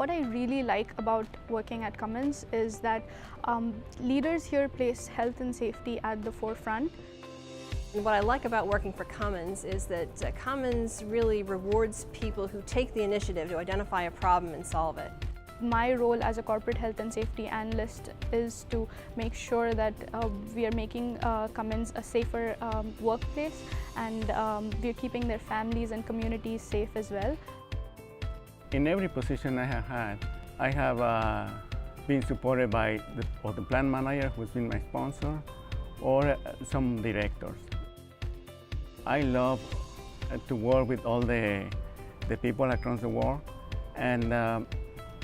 What I really like about working at Cummins is that leaders here place health and safety at the forefront. And what I like about working for Cummins is that Cummins really rewards people who take the initiative to identify a problem and solve it. My role as a corporate health and safety analyst is to make sure that we are making Cummins a safer workplace, and we're keeping their families and communities safe as well. In every position I have had, I have been supported by the plant manager, who's been my sponsor, or some directors. I love to work with all the people across the world, and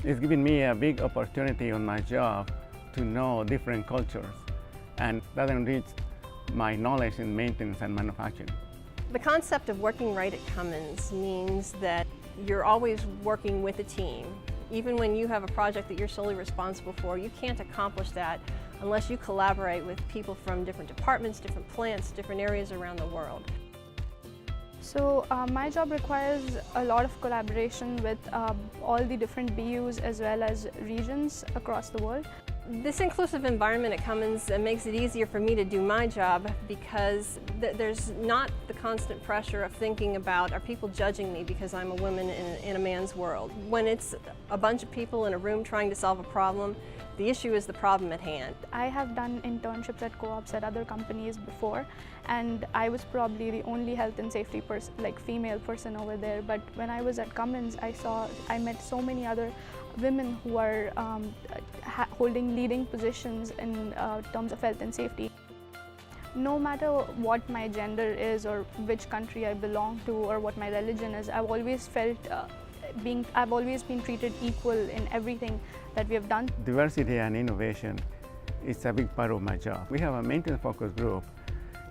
it's given me a big opportunity on my job to know different cultures, and that enriched my knowledge in maintenance and manufacturing. The concept of working right at Cummins means that you're always working with a team. Even when you have a project that you're solely responsible for, you can't accomplish that unless you collaborate with people from different departments, different plants, different areas around the world. So my job requires a lot of collaboration with all the different BUs as well as regions across the world. This inclusive environment at Cummins makes it easier for me to do my job because there's not the constant pressure of thinking about, are people judging me because I'm a woman in a man's world? When it's a bunch of people in a room trying to solve a problem, the issue is the problem at hand. I have done internships at co-ops at other companies before, and I was probably the only health and safety female person over there. But when I was at Cummins, I met so many other women who are holding leading positions in terms of health and safety. No matter what my gender is, or which country I belong to, or what my religion is, I've always felt I've always been treated equal in everything that we have done. Diversity and innovation is a big part of my job. We have a maintenance focus group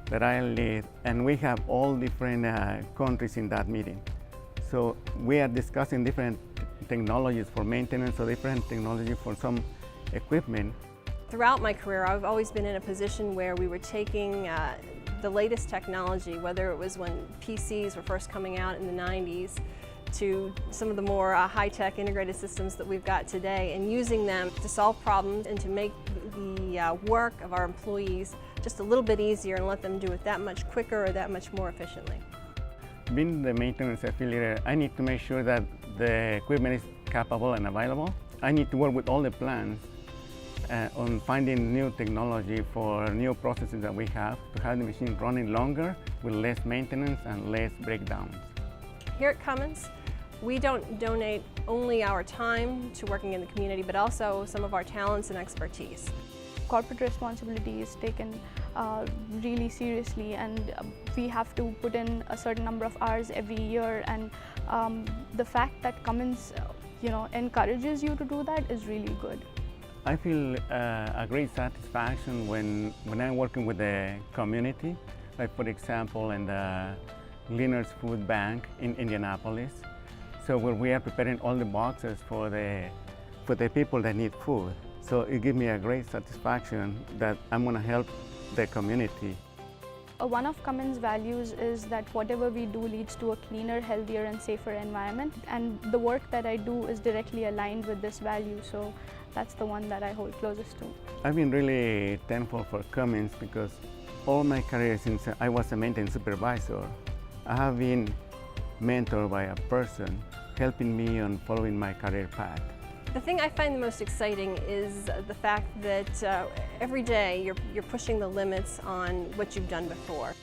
that I lead, and we have all different countries in that meeting. So we are discussing different technologies for maintenance, or different technology for some equipment. Throughout my career, I've always been in a position where we were taking the latest technology, whether it was when PCs were first coming out in the 90s, to some of the more high-tech integrated systems that we've got today, and using them to solve problems and to make the work of our employees just a little bit easier and let them do it that much quicker or that much more efficiently. Being the maintenance affiliate, I need to make sure that the equipment is capable and available. I need to work with all the plants on finding new technology for new processes that we have to have the machine running longer with less maintenance and less breakdowns. Here at Cummins, we don't donate only our time to working in the community, but also some of our talents and expertise. Corporate responsibility is taken really seriously, and we have to put in a certain number of hours every year, and the fact that Cummins encourages you to do that is really good. I feel a great satisfaction when I'm working with the community, like for example in the Gleaners Food Bank in Indianapolis. So where we are preparing all the boxes for the people that need food. So it gives me a great satisfaction that I'm going to help the community. One of Cummins' values is that whatever we do leads to a cleaner, healthier and safer environment, and the work that I do is directly aligned with this value, so that's the one that I hold closest to. I've been really thankful for Cummins because all my career since I was a maintenance supervisor, I have been mentored by a person helping me on following my career path. The thing I find the most exciting is the fact that every day you're pushing the limits on what you've done before.